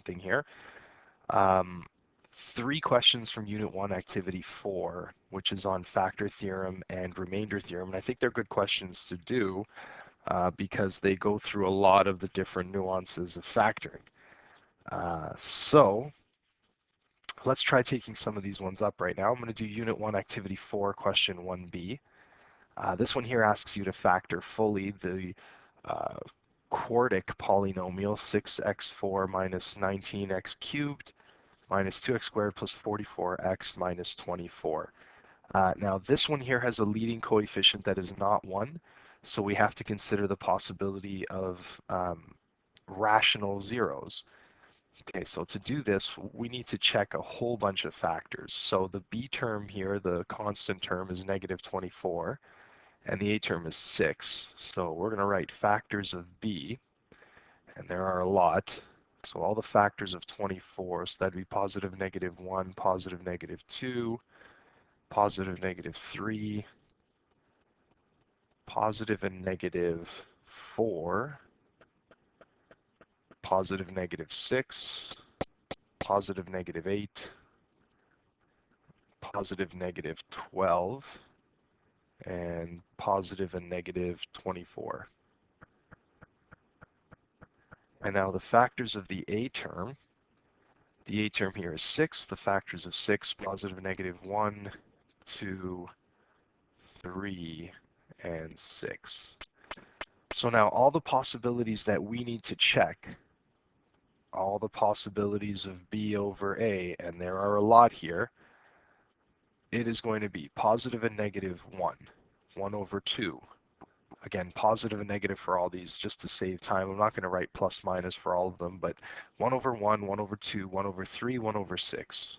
thing here. 3 questions from Unit 1, Activity 4, which is on factor theorem and remainder theorem. And I think they're good questions to do because they go through a lot of the different nuances of factoring. So let's try taking some of these ones up right now. I'm going to do Unit 1, Activity 4, Question 1b. This one here asks you to factor fully the quartic polynomial 6x4 minus 19x cubed minus 2x squared plus 44x minus 24. Now this one here has a leading coefficient that is not 1, so we have to consider the possibility of rational zeros. Okay, so to do this, we need to check a whole bunch of factors. So the b term here, the constant term, is negative 24, and the a term is 6. So we're going to write factors of b, and there are a lot. So all the factors of 24, so that'd be positive negative 1, positive negative 2, positive negative 3, positive and negative 4, positive negative 6, positive negative 8, positive negative 12, and positive and negative 24. And now the factors of the a term here is 6. The factors of 6, positive negative 1, 2, 3, and 6. So now all the possibilities that we need to check, all the possibilities of b over a, and there are a lot here, it is going to be positive and negative 1, 1 over 2. Again, positive and negative for all these just to save time. I'm not going to write plus minus for all of them, but 1 over 1, 1 over 2, 1 over 3, 1 over 6.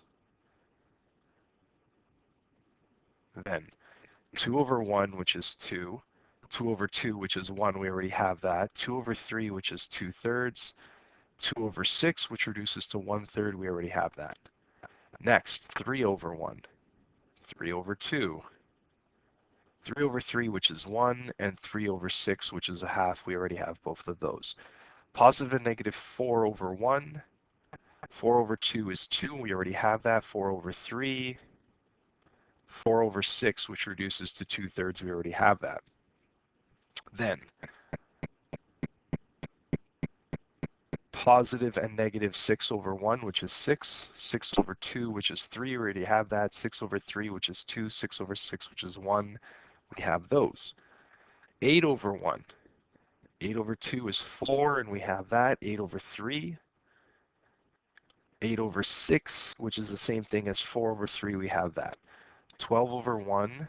Then 2 over 1, which is 2. 2 over 2, which is 1, we already have that. 2 over 3, which is 2/3. 2 over 6, which reduces to 1/3, we already have that. Next, 3 over 1. 3 over 2. 3 over 3, which is 1, and 3 over 6, which is a half. We already have both of those. Positive and negative 4 over 1. 4 over 2 is 2. We already have that. 4 over 3. 4 over 6, which reduces to 2/3. We already have that. Then, positive and negative 6 over 1, which is 6. 6 over 2, which is 3. We already have that. 6 over 3, which is 2. 6 over 6, which is 1. We have those. 8 over 1. 8 over 2 is 4, and we have that. 8 over 3. 8 over 6, which is the same thing as 4 over 3, we have that. 12 over 1.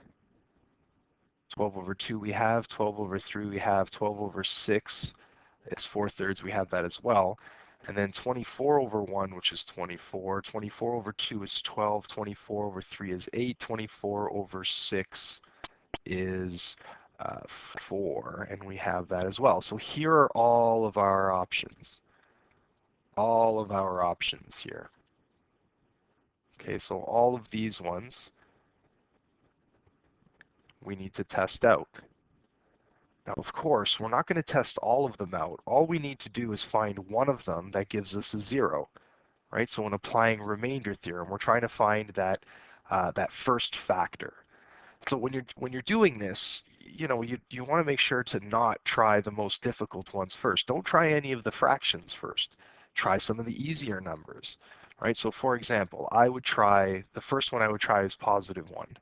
12 over 2 we have. 12 over 3 we have. 12 over 6 is 4/3, we have that as well. And then 24 over 1, which is 24. 24 over 2 is 12. 24 over 3 is 8. 24 over 6 is 4, and we have that as well. So here are all of our options. All of our options here. Okay, so all of these ones we need to test out. Now, of course, we're not going to test all of them out. All we need to do is find one of them that gives us a 0, right? So when applying remainder theorem, we're trying to find that that first factor. So when you're doing this, you want to make sure to not try the most difficult ones first. Don't try any of the fractions first. Try some of the easier numbers, right? So for example, the first one I would try is positive 1,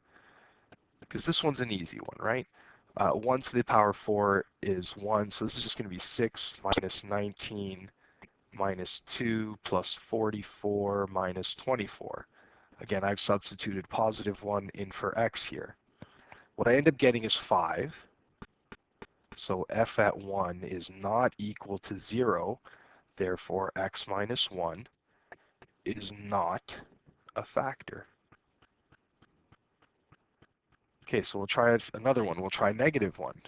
because this one's an easy one, right? 1 to the power 4 is 1, so this is just going to be 6 minus 19 minus 2 plus 44 minus 24. Again, I've substituted positive 1 in for x here. What I end up getting is 5. So f at 1 is not equal to 0. Therefore, x minus 1 is not a factor. Okay, so we'll try another one. We'll try negative 1.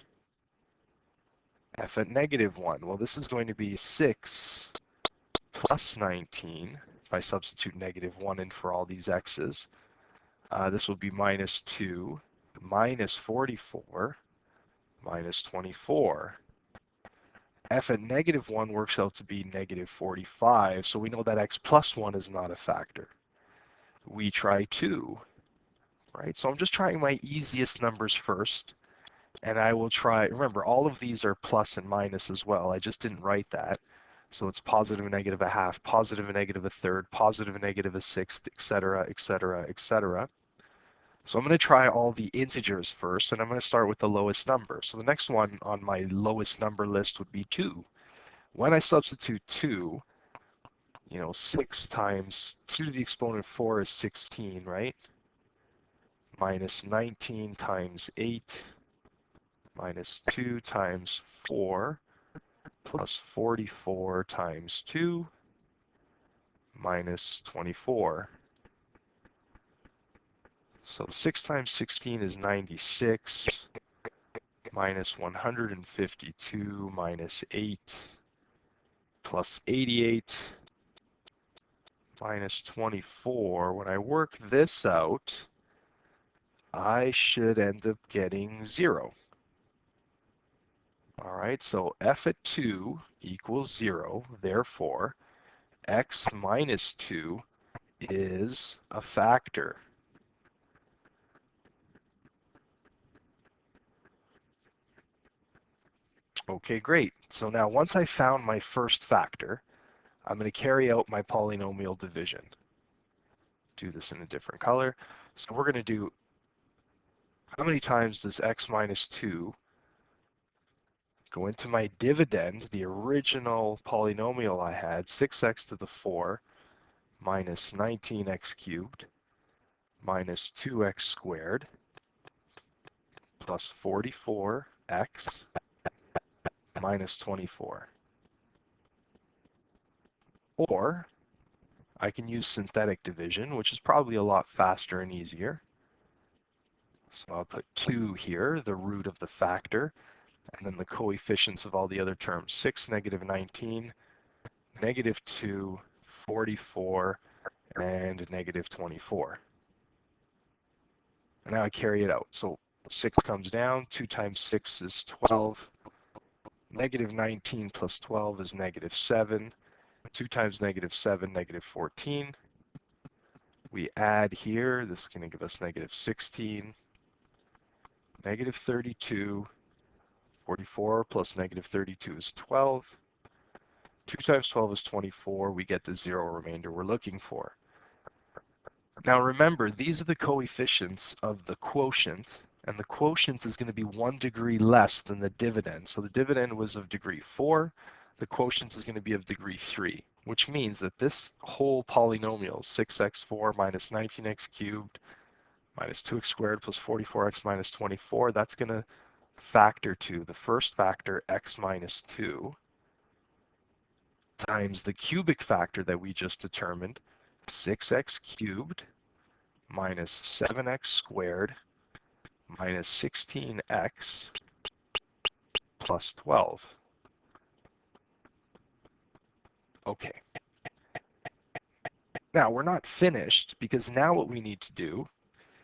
F at negative 1. Well, this is going to be 6 plus 19. If I substitute negative 1 in for all these x's, this will be minus 2, minus 44, minus 24. f at -1 works out to be -45, so we know that x plus 1 is not a factor. We try 2, right? So I'm just trying my easiest numbers first, and I will try, remember, all of these are plus and minus as well. I just didn't write that. So it's positive and negative a half, positive and negative a third, positive and negative a sixth, etc., etc., etc. So I'm going to try all the integers first, and I'm going to start with the lowest number. So the next one on my lowest number list would be 2. When I substitute 2, 6 times 2 to the exponent 4 is 16, right? Minus 19 times 8, minus 2 times 4, plus 44 times 2, minus 24. So 6 times 16 is 96, minus 152, minus 8, plus 88, minus 24. When I work this out, I should end up getting 0. All right, so f at 2 equals 0. Therefore, x minus 2 is a factor. Okay, great. So now once I found my first factor, I'm going to carry out my polynomial division. Do this in a different color. So we're going to do, how many times does x minus 2 go into my dividend, the original polynomial I had, 6x to the 4 minus 19x cubed minus 2x squared plus 44x minus 24. Or I can use synthetic division, which is probably a lot faster and easier. So I'll put 2 here, the root of the factor, and then the coefficients of all the other terms. 6, negative 19, negative 2, 44, and negative 24. And now I carry it out. So 6 comes down, 2 times 6 is 12. Negative 19 plus 12 is negative 7. 2 times negative 7, negative 14. We add here, this is going to give us negative 16, negative 32, 44 plus negative 32 is 12. 2 times 12 is 24. We get the 0 remainder we're looking for. Now remember, these are the coefficients of the quotient, and the quotient is going to be 1 degree less than the dividend. So the dividend was of degree 4. The quotient is going to be of degree 3, which means that this whole polynomial, 6x4 minus 19x cubed minus 2x squared plus 44x minus 24, that's going to factor to the first factor, x minus 2, times the cubic factor that we just determined, 6x cubed minus 7x squared minus 16x plus 12. Okay. Now we're not finished, because now what we need to do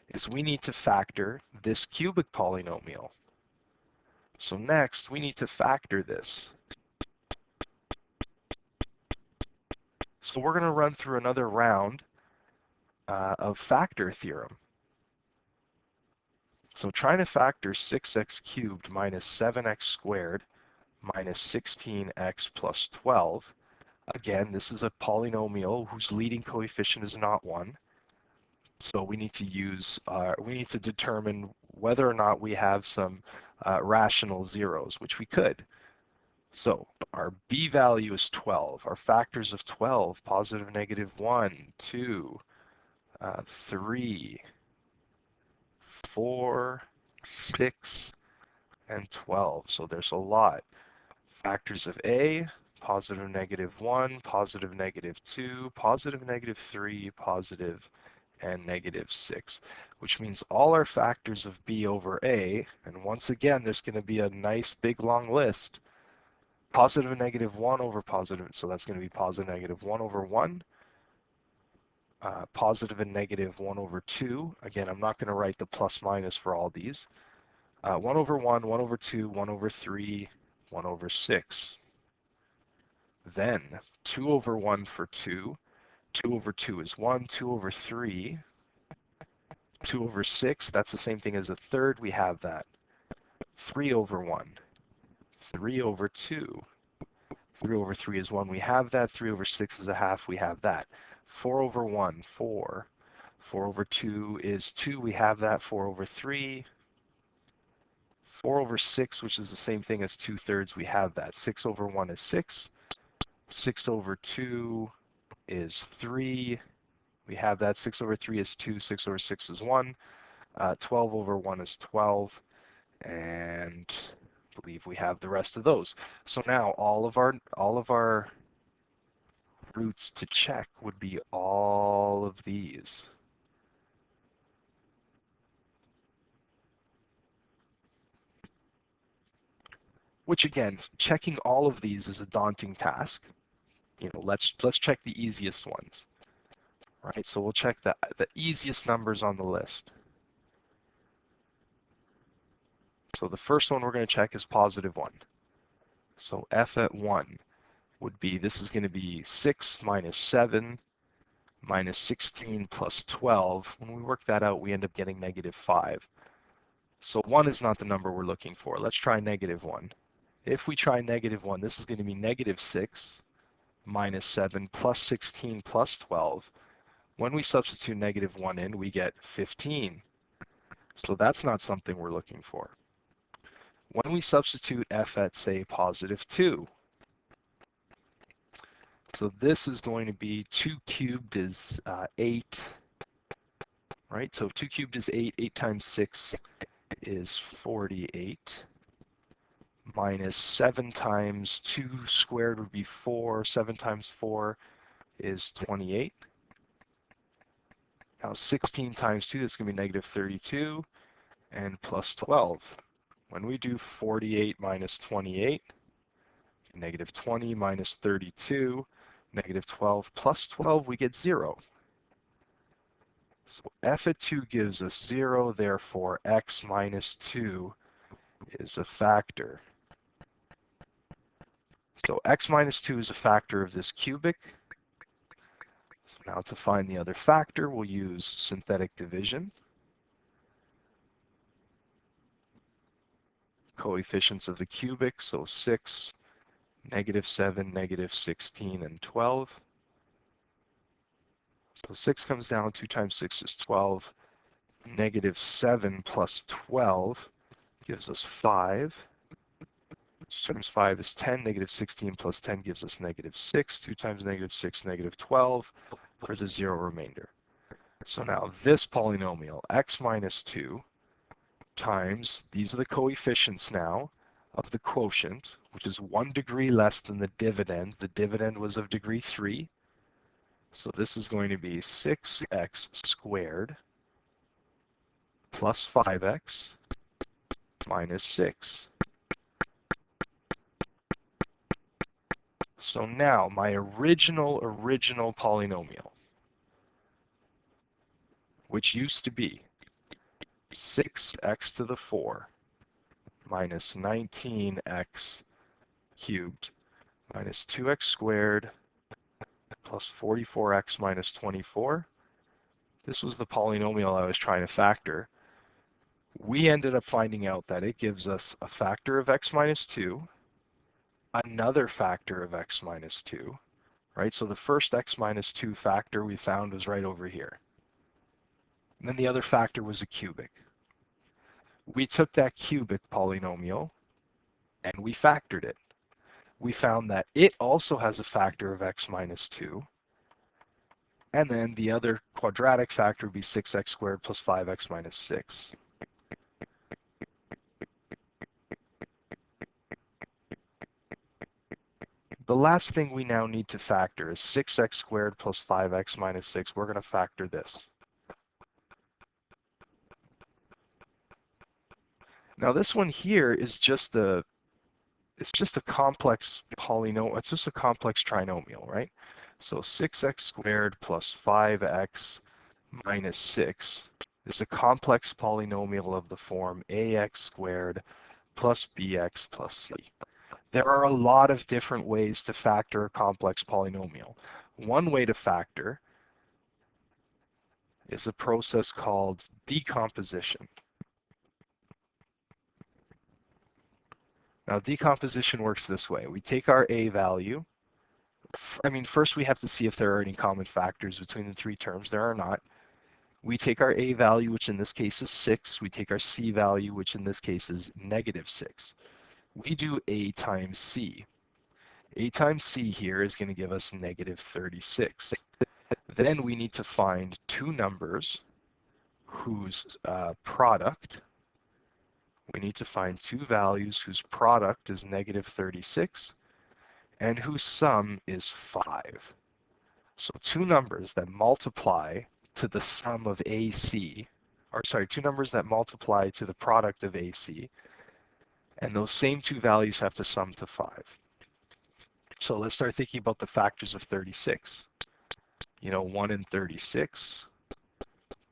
is we need to factor this cubic polynomial. So next we need to factor this. So we're going to run through another round of factor theorem. So trying to factor 6x cubed minus 7x squared minus 16x plus 12. Again, this is a polynomial whose leading coefficient is not 1. So we need to determine whether or not we have some rational zeros, which we could. So our b value is 12. Our factors of 12, positive, negative 1, 2, 3, 4, 6, and 12. So there's a lot. Factors of a, positive, negative 1, positive, negative 2, positive, negative 3, positive, and negative 6, which means all our factors of b over a, and once again, there's going to be a nice big long list, positive and negative 1 over positive, so that's going to be positive, negative 1 over 1, positive and negative 1 over 2. Again, I'm not going to write the plus minus for all these. 1 over 1, 1 over 2, 1 over 3, 1 over 6. Then 2 over 1 for 2. 2 over 2 is 1. 2 over 3. 2 over 6, that's the same thing as a third. We have that. 3 over 1. 3 over 2. 3 over 3 is 1. We have that. 3 over 6 is a half. We have that. 4 over 1, 4. 4 over 2 is 2. We have that. 4 over 3. 4 over 6, which is the same thing as 2/3. We have that. 6 over 1 is 6. 6 over 2 is 3. We have that. 6 over 3 is 2. 6 over 6 is 1. 12 over 1 is 12. And I believe we have the rest of those. So now all of our roots to check would be all of these. Which again, checking all of these is a daunting task. Let's check the easiest ones. Right? So we'll check the easiest numbers on the list. So the first one we're going to check is positive 1. So f at 1 would be, this is going to be 6 minus 7 minus 16 plus 12. When we work that out, we end up getting negative 5. So 1 is not the number we're looking for. Let's try negative 1. If we try negative 1, this is going to be negative 6 minus 7 plus 16 plus 12. When we substitute negative 1 in, we get 15. So that's not something we're looking for. When we substitute f at, say, positive 2, so this is going to be 2 cubed is 8, right? So 2 cubed is 8. 8 times 6 is 48. Minus 7 times 2 squared would be 4. 7 times 4 is 28. Now 16 times 2, that's going to be negative 32, and plus 12. When we do 48 minus 28, negative 20 minus 32, negative 12 plus 12, we get 0. So f at 2 gives us 0, therefore x minus 2 is a factor. So x minus 2 is a factor of this cubic. So now to find the other factor, we'll use synthetic division. Coefficients of the cubic, so 6, negative 7, negative 16, and 12. So 6 comes down, 2 times 6 is 12. Negative 7 plus 12 gives us 5. 2 times 5 is 10. Negative 16 plus 10 gives us negative 6. 2 times negative 6, negative 12 for the 0 remainder. So now this polynomial, x minus 2, times, these are the coefficients now of the quotient, which is 1 degree less than the dividend. The dividend was of degree 3. So this is going to be 6x squared plus 5x minus 6. So now my original polynomial, which used to be 6x to the 4 minus 19x cubed minus 2x squared plus 44x minus 24. This was the polynomial I was trying to factor. We ended up finding out that it gives us a factor of x minus 2, another factor of x minus 2, right? So the first x minus 2 factor we found was right over here. And then the other factor was a cubic. We took that cubic polynomial and we factored it. We found that it also has a factor of x minus 2. And then the other quadratic factor would be 6x squared plus 5x minus 6. The last thing we now need to factor is 6x squared plus 5x minus 6. We're going to factor this. Now this one here is just a complex polynomial. It's just a complex trinomial, right? So 6x squared plus 5x minus 6 is a complex polynomial of the form ax squared plus bx plus c. There are a lot of different ways to factor a complex polynomial. One way to factor is a process called decomposition. Now, decomposition works this way. We take our a value. First we have to see if there are any common factors between the three terms. There are not. We take our a value, which in this case is 6. We take our c value, which in this case is -6. We do a times c. A times c here is going to give us -36. Then we need to find two numbers whose product, we need to find two values whose product is -36 and whose sum is 5. So two numbers that multiply to the sum of AC, or sorry, two numbers that multiply to the product of AC, and those same two values have to sum to 5. So let's start thinking about the factors of 36. 1 and 36,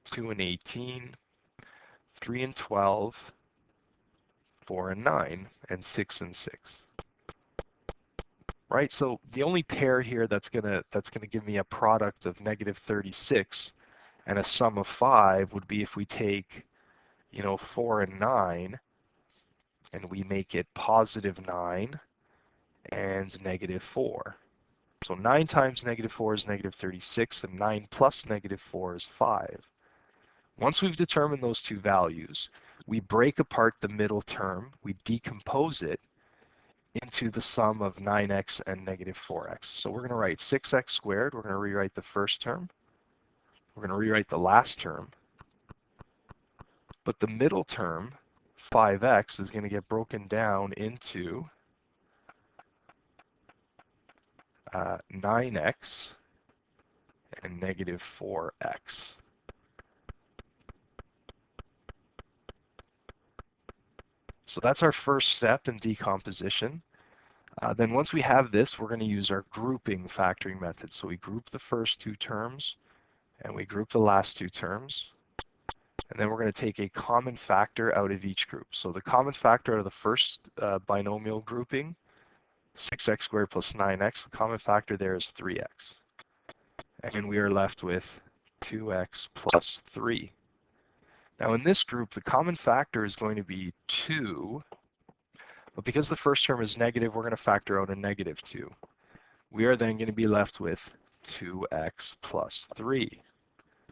2 and 18, 3 and 12, 4 and 9, and 6 and 6. Right, so the only pair here that's gonna give me a product of -36 and a sum of 5 would be if we take 4 and 9 and we make it +9 and -4. So 9 times -4 is -36, and 9 plus -4 is 5. Once we've determined those two values, we break apart the middle term, we decompose it into the sum of 9x and -4x. So we're going to write 6x squared, we're going to rewrite the first term, we're going to rewrite the last term, but the middle term, 5x, is going to get broken down into 9x and -4x. So that's our first step in decomposition. Then once we have this, we're going to use our grouping factoring method. So we group the first two terms, and we group the last two terms. And then we're going to take a common factor out of each group. So the common factor out of the first binomial grouping, 6x squared plus 9x, the common factor there is 3x. And we are left with 2x plus 3. Now in this group, the common factor is going to be 2, but because the first term is negative, we're going to factor out a -2. We are then going to be left with 2x plus 3.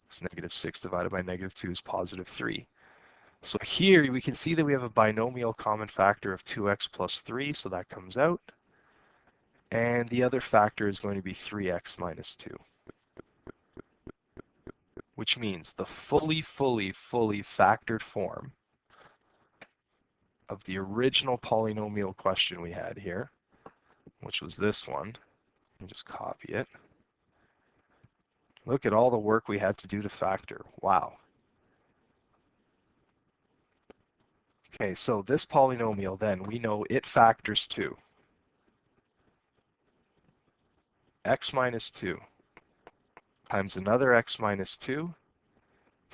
So -6 divided by -2 is +3. So here we can see that we have a binomial common factor of 2x plus 3, so that comes out. And the other factor is going to be 3x minus 2. Which means the fully factored form of the original polynomial question we had here, which was this one. Let me just copy it. Look at all the work we had to do to factor. Wow. Okay, so this polynomial then, we know it factors to x minus 2 times another x minus 2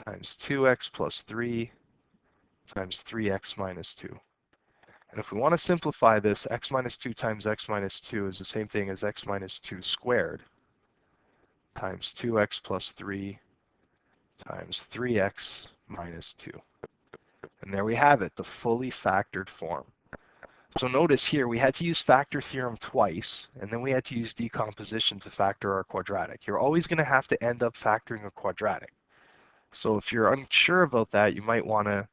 times 2x plus 3 times 3x minus 2. And if we want to simplify this, x minus 2 times x minus 2 is the same thing as x minus 2 squared times 2x plus 3 times 3x minus 2. And there we have it, the fully factored form. So notice here, we had to use factor theorem twice, and then we had to use decomposition to factor our quadratic. You're always going to have to end up factoring a quadratic. So if you're unsure about that, you might want to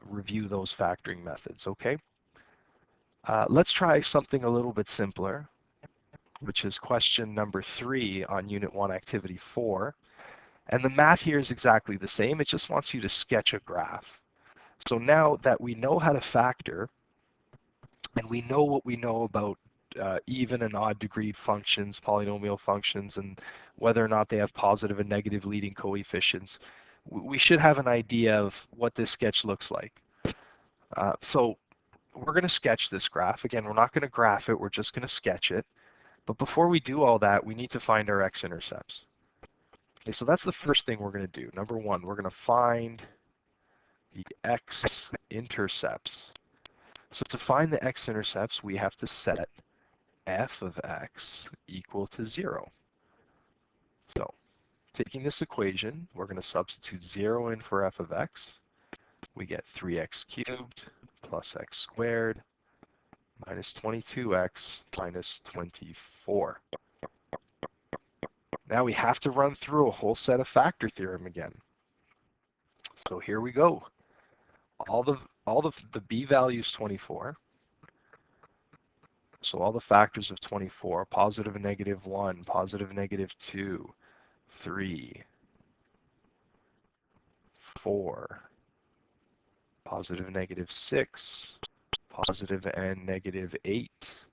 review those factoring methods, okay? Let's try something a little bit simpler, which is question number 3 on Unit 1, Activity 4. And the math here is exactly the same. It just wants you to sketch a graph. So now that we know how to factor, and we know what we know about even and odd degree functions, polynomial functions, and whether or not they have positive and negative leading coefficients, we should have an idea of what this sketch looks like. So we're going to sketch this graph. Again, we're not going to graph it, we're just going to sketch it. But before we do all that, we need to find our x-intercepts. Okay, so that's the first thing we're going to do. Number one, we're going to find the x-intercepts. So to find the x-intercepts, we have to set f of x equal to 0. So taking this equation, we're going to substitute 0 in for f of x. We get 3x cubed plus x squared minus 22x minus 24. Now we have to run through a whole set of factor theorem again. So here we go. All the b value is 24. So all the factors of 24, positive and negative 1, positive and negative 2, 3, 4, positive and negative 6, positive and negative 8,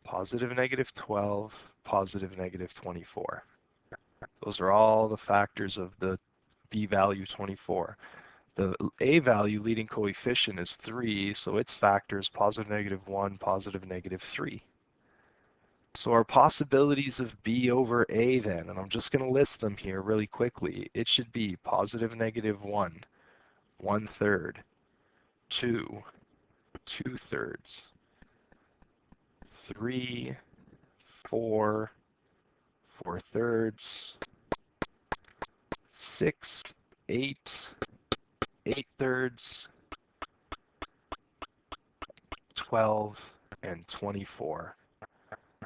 positive and negative 12, positive and negative 24. Those are all the factors of the b value 24. The a value leading coefficient is 3, so its factors positive negative 1, positive negative 3. So our possibilities of b over a then, and I'm just going to list them here really quickly. It should be positive negative 1, 1/3, 2, 2/3, 3, 4, 4/3, 6, 8, 8/3, 12, and 24.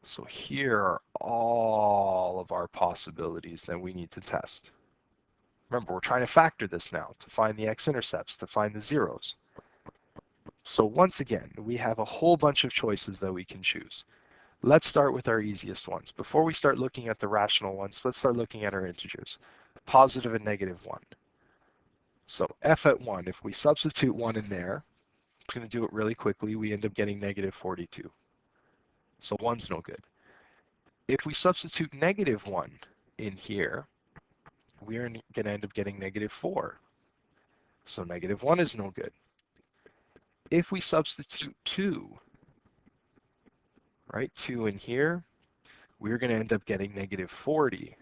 So here are all of our possibilities that we need to test. Remember, we're trying to factor this now to find the x-intercepts, to find the zeros. So once again, we have a whole bunch of choices that we can choose. Let's start with our easiest ones. Before we start looking at the rational ones, let's start looking at our integers, positive and negative 1. So f at 1, if we substitute 1 in there, I'm going to do it really quickly, we end up getting negative 42. So 1's no good. If we substitute negative 1 in here, we're going to end up getting negative 4. So negative 1 is no good. If we substitute 2, right, 2 in here, we're going to end up getting negative 40.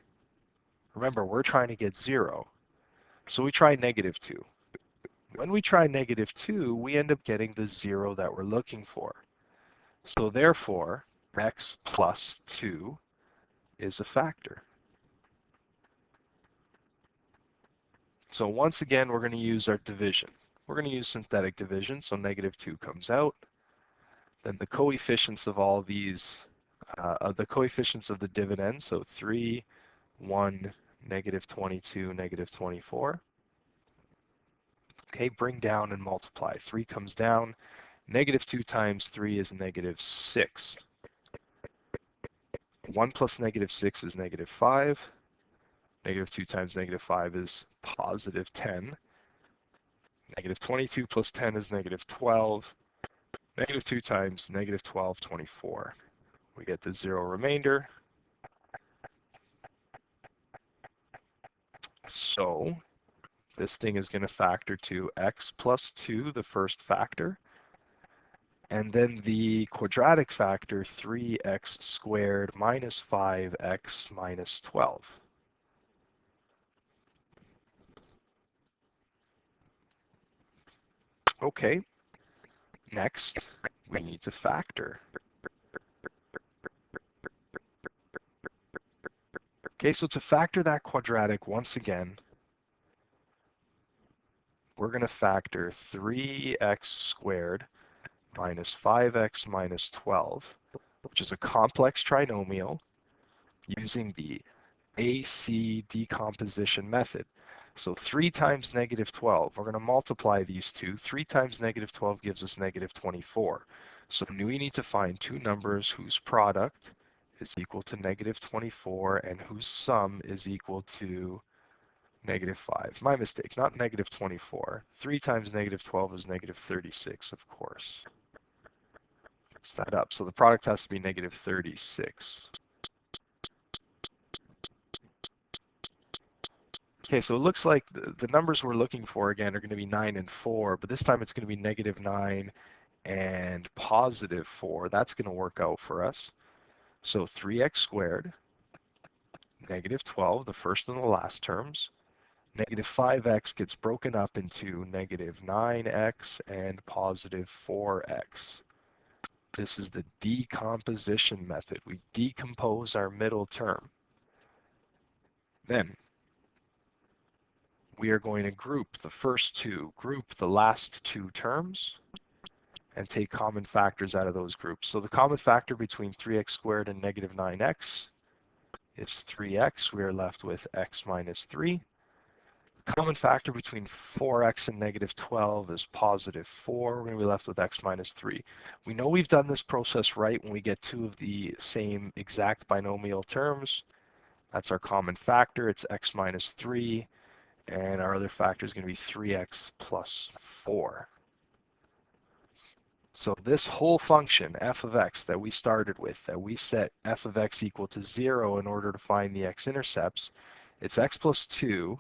Remember, we're trying to get 0. So we try negative 2. When we try negative 2, we end up getting the 0 that we're looking for. So therefore, x plus 2 is a factor. So once again, we're going to use our division. We're going to use synthetic division, so negative 2 comes out. Then the coefficients of all these, the coefficients of the dividend, so 3, 1, negative 22, negative 24. Okay, bring down and multiply. 3 comes down. Negative 2 times 3 is negative 6. 1 plus negative 6 is negative 5. Negative 2 times negative 5 is positive 10. Negative 22 plus 10 is negative 12. Negative 2 times negative 12, 24. We get the 0 remainder. So this thing is going to factor to x plus 2, the first factor. And then the quadratic factor, 3x squared minus 5x minus 12. Okay, next we need to factor. Okay, so to factor that quadratic once again, we're going to factor 3x squared minus 5x minus 12, which is a complex trinomial using the AC decomposition method. So 3 times negative 12, we're going to multiply these two. 3 times negative 12 gives us negative 24. So we need to find two numbers whose product is equal to negative 24 and whose sum is equal to negative 5. My mistake, not negative 24. 3 times negative 12 is negative 36, of course. Mix that up. So the product has to be negative 36. Okay, so it looks like the numbers we're looking for again are going to be 9 and 4, but this time it's going to be negative 9 and positive 4. That's going to work out for us. So 3x squared, negative 12, the first and the last terms, Negative 5x gets broken up into negative 9x and positive 4x. This is the decomposition method. We decompose our middle term. Then we are going to group the last two terms, and take common factors out of those groups. So the common factor between 3x squared and negative 9x is 3x. We are left with x minus 3. The common factor between 4x and negative 12 is positive 4. We're going to be left with x minus 3. We know we've done this process right when we get two of the same exact binomial terms. That's our common factor. It's x minus 3. And our other factor is going to be 3x plus 4. So this whole function, f of x, that we started with, that we set f of x equal to 0 in order to find the x-intercepts, it's x plus 2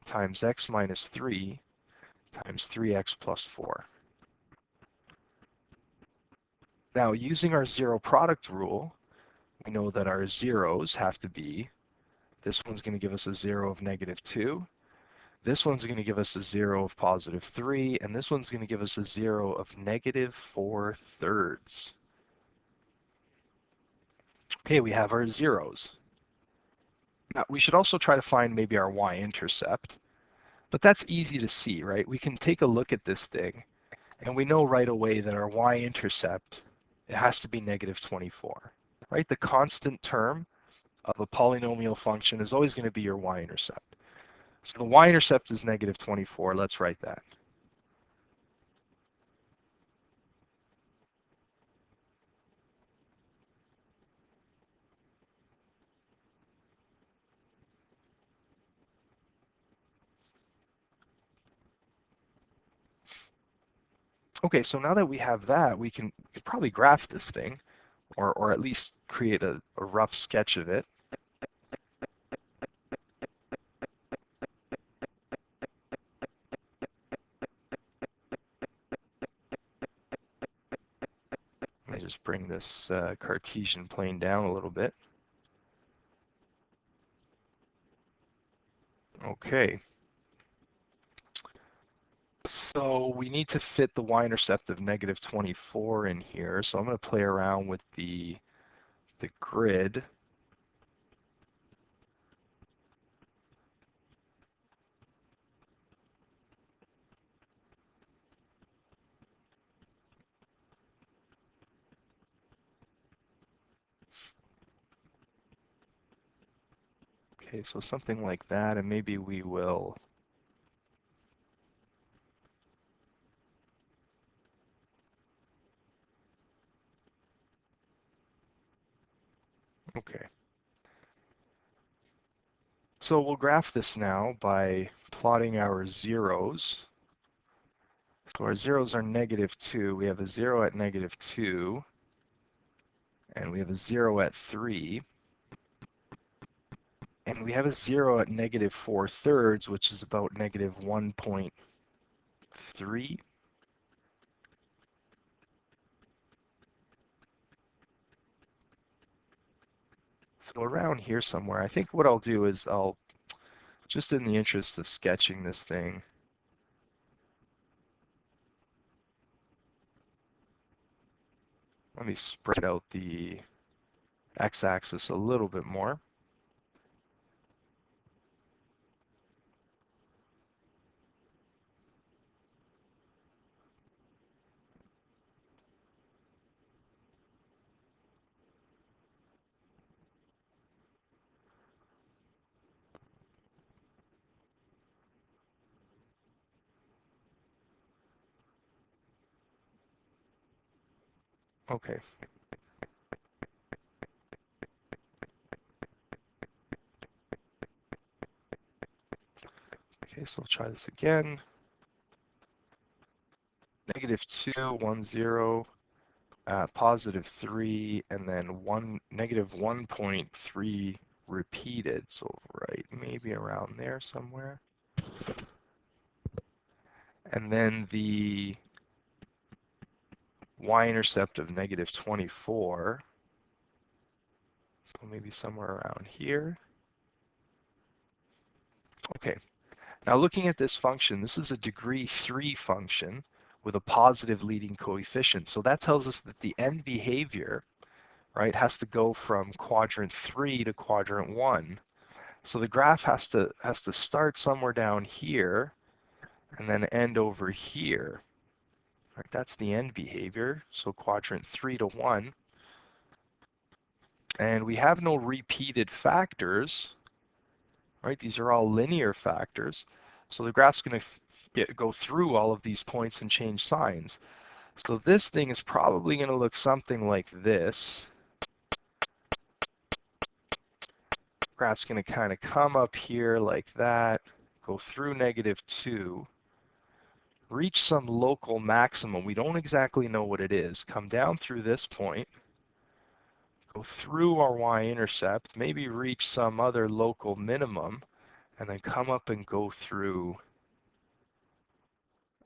times x minus 3 times 3x plus 4. Now, using our zero product rule, we know that our zeros have to be, this one's going to give us a 0 of negative 2, this one's going to give us a 0 of positive 3, and this one's going to give us a 0 of negative 4/3. Okay, we have our zeros. Now, we should also try to find maybe our y-intercept, but that's easy to see, right? We can take a look at this thing, and we know right away that our y-intercept, it has to be negative 24, right? The constant term of a polynomial function is always going to be your y-intercept. So the y-intercept is negative 24. Let's write that. Okay, so now that we have that, we can probably graph this thing, or at least create a rough sketch of it. Let me just bring this Cartesian plane down a little bit. Okay. So we need to fit the y-intercept of negative 24 in here. So I'm going to play around with the grid. Okay, so something like that, and maybe we will. Okay. So we'll graph this now by plotting our zeros. So our zeros are negative 2. We have a 0 at negative 2, and we have a 0 at 3. And we have a 0 at negative 4/3, which is about negative 1.3. So around here somewhere, I think what I'll do is I'll, just in the interest of sketching this thing, let me spread out the x-axis a little bit more. Okay. Okay, so we'll try this again. Negative 2, 1, 0, positive 3, and then negative 1.3 repeated. So right, maybe around there somewhere. And then the y-intercept of negative 24. So maybe somewhere around here. Okay, Now looking at this function, this is a degree 3 function with a positive leading coefficient. So that tells us that the end behavior, right, has to go from quadrant 3 to quadrant 1. So the graph has to start somewhere down here and then end over here. Right, that's the end behavior. So quadrant 3 to 1. And we have no repeated factors, right? These are all linear factors. So the graph's going to go through all of these points and change signs. So this thing is probably going to look something like this. Graph's going to kind of come up here like that, go through -2, reach some local maximum. We don't exactly know what it is. Come down through this point, go through our y-intercept, maybe reach some other local minimum, and then come up and go through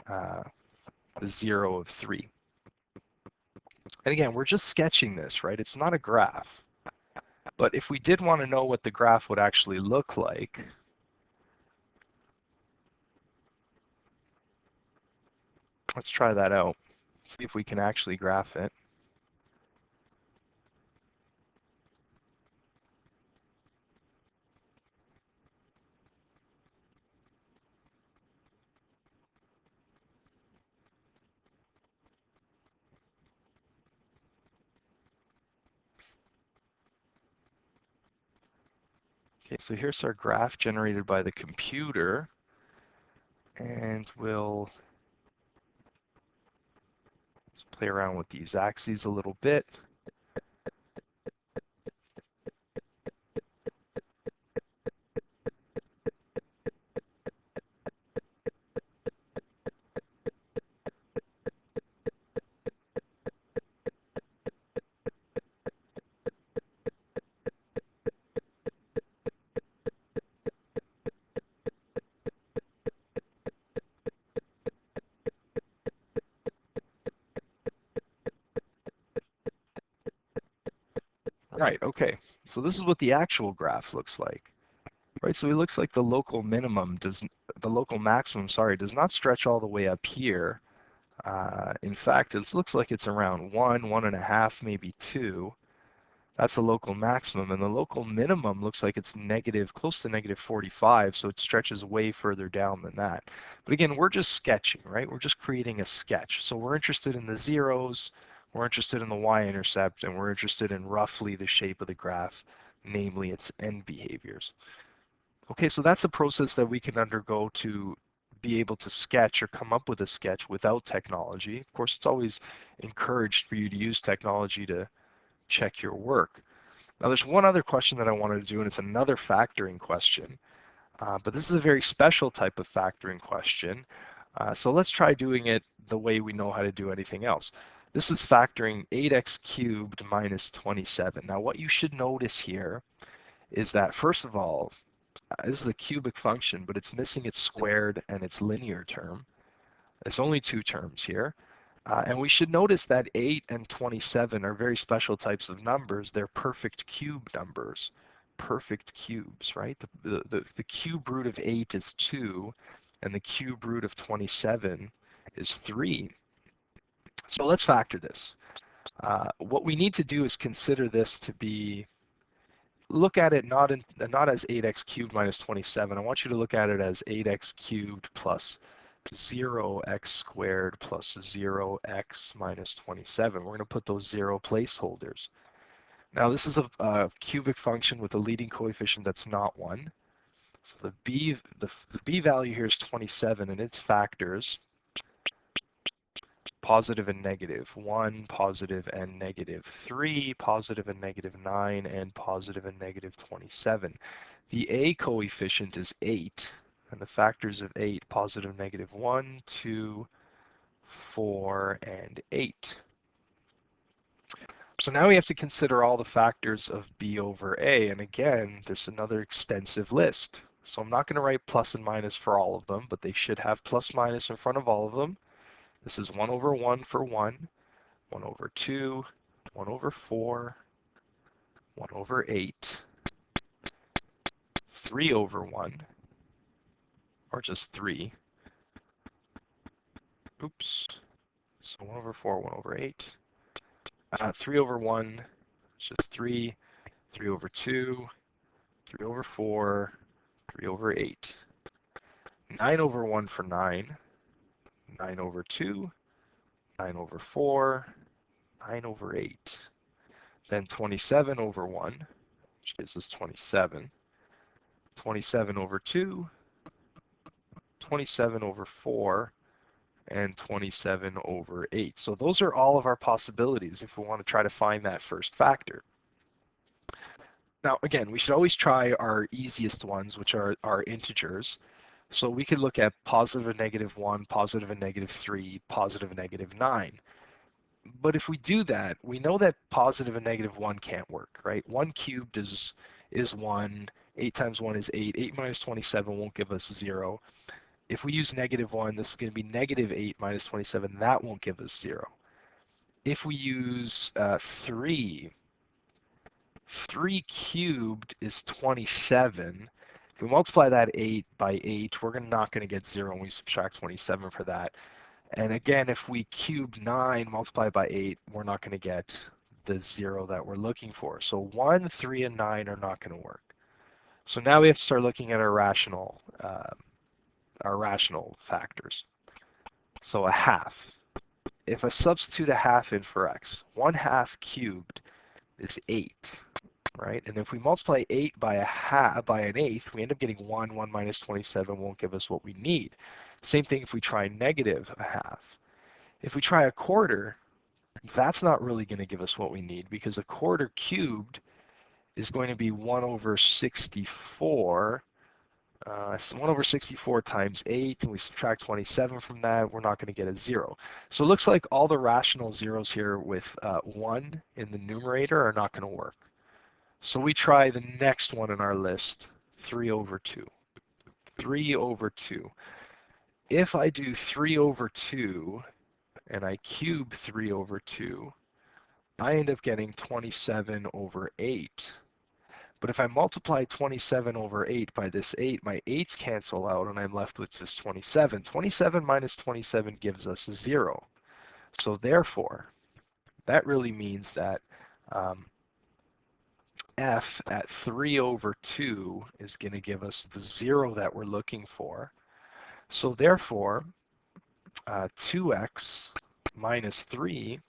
the 0 of 3. And again, we're just sketching this, right? It's not a graph. But if we did want to know what the graph would actually look like, let's try that out. See if we can actually graph it. Okay, so here's our graph generated by the computer. And we'll play around with these axes a little bit. Right, okay. So this is what the actual graph looks like. Right, so it looks like the local maximum, sorry, does not stretch all the way up here. In fact, it looks like it's around 1, 1.5, maybe 2. That's the local maximum, and the local minimum looks like it's close to -45, so it stretches way further down than that. But again, we're just sketching, right? We're just creating a sketch. So we're interested in the zeros, we're interested in the y-intercept, and we're interested in roughly the shape of the graph, namely its end behaviors. Okay, so that's a process that we can undergo to be able to sketch or come up with a sketch without technology. Of course, it's always encouraged for you to use technology to check your work. Now there's one other question that I wanted to do, and it's another factoring question. But this is a very special type of factoring question. So let's try doing it the way we know how to do anything else. This is factoring 8x cubed minus 27. Now what you should notice here is that, first of all, this is a cubic function, but it's missing its squared and its linear term. There's only two terms here. And we should notice that 8 and 27 are very special types of numbers. They're perfect cube numbers, perfect cubes, right? The cube root of 8 is 2, and the cube root of 27 is 3. So let's factor this. What we need to do is consider this to be, look at it not as 8x cubed minus 27. I want you to look at it as 8x cubed plus 0x squared plus 0x minus 27. We're going to put those 0 placeholders. Now this is a cubic function with a leading coefficient that's not 1. So the b value here is 27, and its factors, positive and negative, 1, positive and negative 3, positive and negative 9, and positive and negative 27. The a coefficient is 8, and the factors of 8, positive, negative 1, 2, 4, and 8. So now we have to consider all the factors of b over a, and again, there's another extensive list. So I'm not going to write plus and minus for all of them, but they should have plus minus in front of all of them. This is 1 over 1 for 1, 1 over 2, 1 over 4, 1 over 8, 3 over 1, or just 3. Oops. So 1 over 4, 1 over 8. 3 over 1 is just 3. 3 over 2, 3 over 4, 3 over 8. 9 over 1 for 9. 9 over 2, 9 over 4, 9 over 8. Then 27 over 1, which gives us 27. 27 over 2, 27 over 4, and 27 over 8. So those are all of our possibilities if we want to try to find that first factor. Now, again, we should always try our easiest ones, which are our integers. So we could look at positive and negative 1, positive and negative 3, positive and negative 9. But if we do that, we know that positive and negative 1 can't work, right? 1 cubed is 1. 8 times 1 is 8. 8 minus 27 won't give us 0. If we use negative 1, this is going to be negative 8 minus 27. That won't give us 0. If we use 3, 3 cubed is 27. If we multiply that 8 by 8, we're not going to get 0 when we subtract 27 for that. And again, if we cube 9 multiplied by 8, we're not going to get the 0 that we're looking for. So 1, 3, and 9 are not going to work. So now we have to start looking at our rational factors. So a half. If I substitute a half in for x, 1/2 cubed is 8, right? And if we multiply 8 by an eighth, we end up getting 1. 1 minus 27 won't give us what we need. Same thing if we try negative a half. If we try a quarter, that's not really going to give us what we need, because a quarter cubed is going to be 1 over 64. So 1 over 64 times 8, and we subtract 27 from that, we're not going to get a 0. So it looks like all the rational zeros here with 1 in the numerator are not going to work. So we try the next one in our list, 3 over 2. 3 over 2. If I do 3 over 2 and I cube 3 over 2, I end up getting 27 over 8. But if I multiply 27 over 8 by this 8, my 8's cancel out and I'm left with just 27. 27 minus 27 gives us a 0. So therefore, that really means that f at 3 over 2 is going to give us the 0 that we're looking for. So therefore, 2x minus 3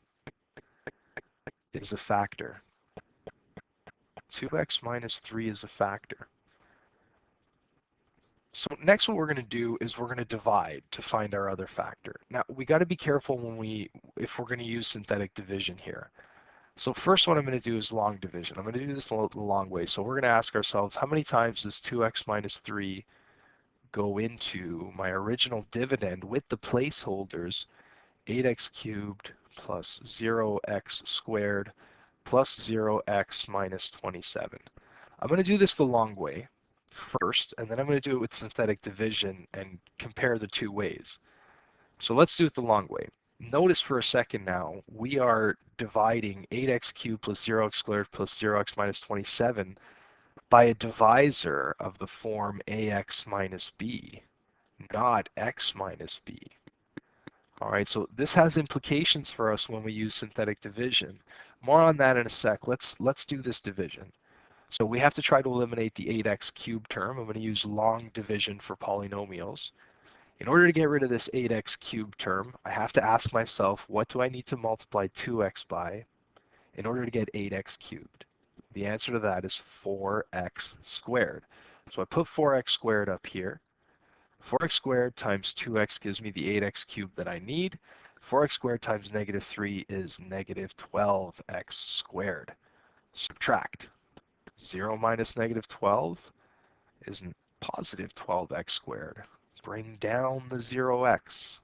is a factor. 2x minus 3 is a factor. So next what we're going to do is we're going to divide to find our other factor. Now we got to be careful if we're going to use synthetic division here. So first what I'm going to do is long division. I'm going to do this the long way. So we're going to ask ourselves, how many times does 2x minus 3 go into my original dividend with the placeholders 8x cubed plus 0x squared plus 0x minus 27. I'm going to do this the long way first, and then I'm going to do it with synthetic division and compare the two ways. So let's do it the long way. Notice for a second now, we are dividing 8x cubed plus 0x squared plus 0x minus 27 by a divisor of the form ax minus b, not x minus b. All right, so this has implications for us when we use synthetic division. More on that in a sec. Let's do this division. So we have to try to eliminate the 8x cubed term. I'm going to use long division for polynomials. In order to get rid of this 8x cubed term, I have to ask myself, what do I need to multiply 2x by in order to get 8x cubed? The answer to that is 4x squared. So I put 4x squared up here. 4x squared times 2x gives me the 8x cubed that I need. 4x squared times negative 3 is negative 12x squared. Subtract. 0 minus negative 12 is positive 12x squared. Bring down the 0x.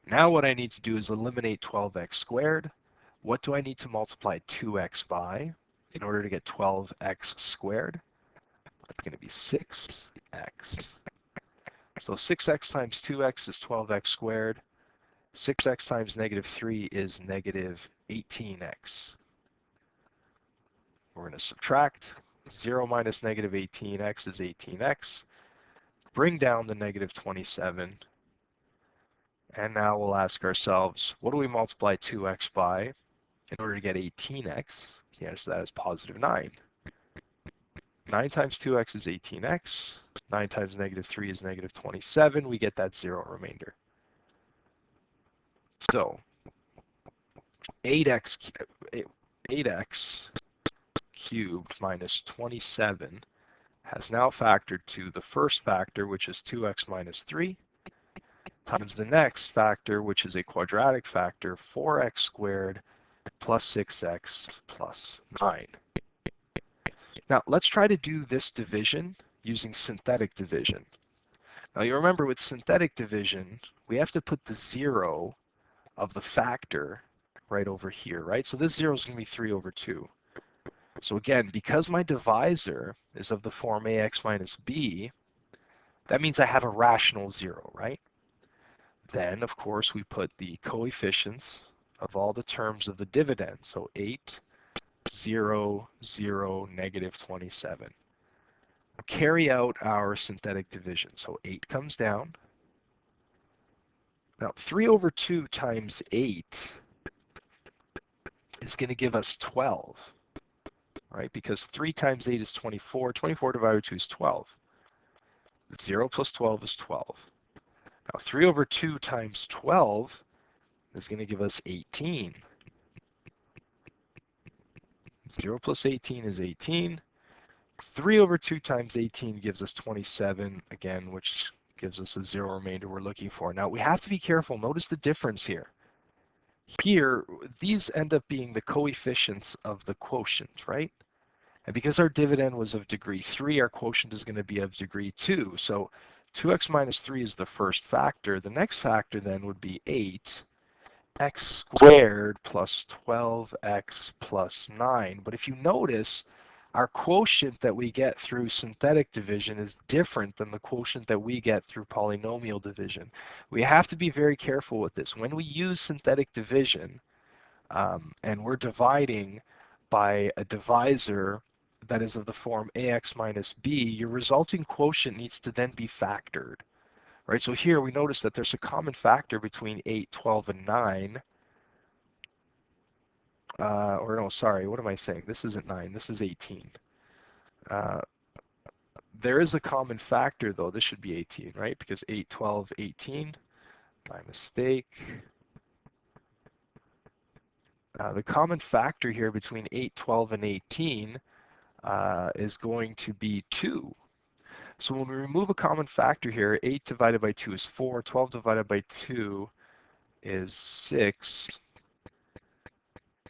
Now what I need to do is eliminate 12x squared. What do I need to multiply 2x by in order to get 12x squared? That's going to be 6x. So 6x times 2x is 12x squared. 6x times negative 3 is negative 18x. We're going to subtract. 0 minus negative 18x is 18x. bring down the negative 27. And now we'll ask ourselves, what do we multiply 2x by in order to get 18x? The answer to that is positive 9. 9 times 2x is 18x. 9 times negative 3 is negative 27. We get that 0 remainder. So 8x cubed minus 27 has now factored to the first factor, which is 2x minus 3, times the next factor, which is a quadratic factor, 4x squared plus 6x plus 9. Now, let's try to do this division using synthetic division. Now, you remember with synthetic division, we have to put the 0 of the factor right over here, right? So this 0 is going to be 3 over 2. So again, because my divisor is of the form ax minus b, that means I have a rational 0, right? Then, of course, we put the coefficients of all the terms of the dividend. So 8, 0, 0, negative 27. Carry out our synthetic division. So 8 comes down. Now, 3 over 2 times 8 is going to give us 12, right? Because 3 times 8 is 24. 24 divided by 2 is 12. 0 plus 12 is 12. Now, 3 over 2 times 12 is going to give us 18. 0 plus 18 is 18. 3 over 2 times 18 gives us 27, again, which gives us a 0 remainder we're looking for. Now, we have to be careful. Notice the difference here. Here, these end up being the coefficients of the quotient, right? And because our dividend was of degree 3, our quotient is going to be of degree 2. So 2x minus 3 is the first factor. The next factor then would be 8x squared plus 12x plus 9. But if you notice, our quotient that we get through synthetic division is different than the quotient that we get through polynomial division. We have to be very careful with this. When we use synthetic division and we're dividing by a divisor that is of the form ax minus b, your resulting quotient needs to then be factored. Right, so here we notice that there's a common factor between 8, 12, and 9. Or no, sorry, what am I saying? This isn't 9, this is 18. There is a common factor though, this should be 18, right? Because 8, 12, 18, my mistake. The common factor here between 8, 12, and 18 is going to be 2. So when we remove a common factor here, 8 divided by 2 is 4, 12 divided by 2 is 6,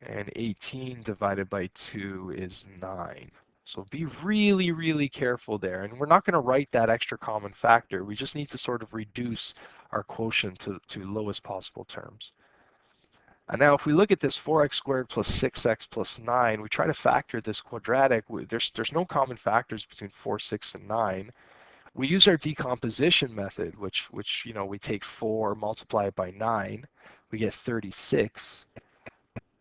and 18 divided by 2 is 9. So be really, really careful there. And we're not going to write that extra common factor. We just need to sort of reduce our quotient to lowest possible terms. And now if we look at this 4x squared plus 6x plus 9, we try to factor this quadratic. There's no common factors between 4, 6, and 9. We use our decomposition method, which we take 4, multiply it by 9, we get 36.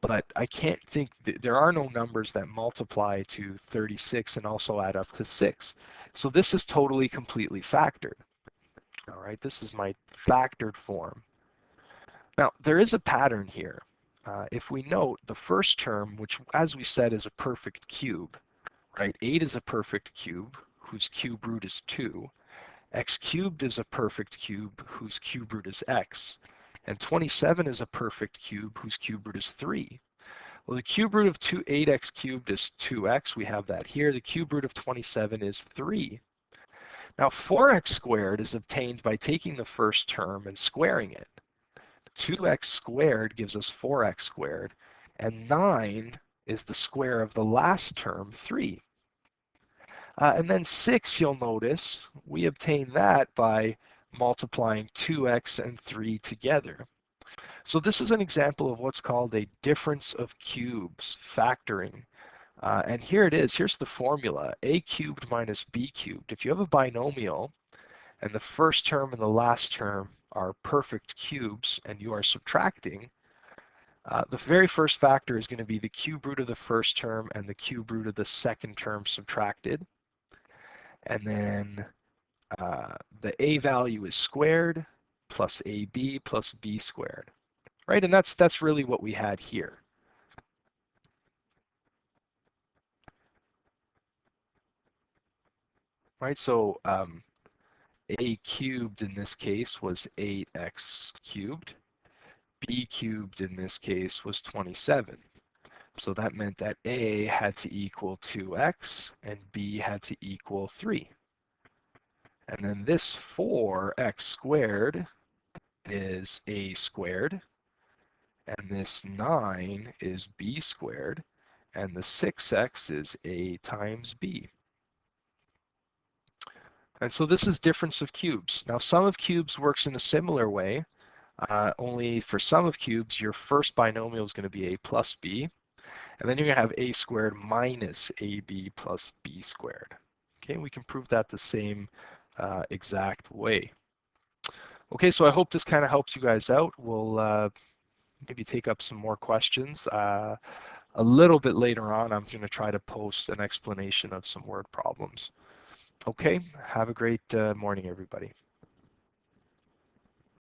But I can't think, there are no numbers that multiply to 36 and also add up to 6. So this is totally, completely factored. All right, this is my factored form. Now, there is a pattern here. If we note the first term, which as we said is a perfect cube, right? 8 is a perfect cube whose cube root is 2. X cubed is a perfect cube whose cube root is x. And 27 is a perfect cube whose cube root is 3. Well, the cube root of 8x cubed is 2x. We have that here. The cube root of 27 is 3. Now, 4x squared is obtained by taking the first term and squaring it. 2x squared gives us 4x squared, and 9 is the square of the last term, 3. And then 6, you'll notice, we obtain that by multiplying 2x and 3 together. So this is an example of what's called a difference of cubes, factoring. And here it is, here's the formula, a cubed minus b cubed. If you have a binomial and the first term and the last term are perfect cubes and you are subtracting, the very first factor is going to be the cube root of the first term and the cube root of the second term subtracted. And then the a value is squared plus ab plus b squared, right? And that's really what we had here. Right, so a cubed in this case was 8x cubed. B cubed in this case was 27. So that meant that a had to equal 2x and b had to equal 3. And then this 4x squared is a squared, and this 9 is b squared, and the 6x is a times b. And so this is difference of cubes. Now sum of cubes works in a similar way, only for sum of cubes, your first binomial is going to be a plus b, and then you're going to have a squared minus ab plus b squared. Okay, we can prove that the same exact way. Okay, so I hope this kind of helps you guys out. We'll maybe take up some more questions. A little bit later on, I'm going to try to post an explanation of some word problems. Okay, have a great morning, everybody.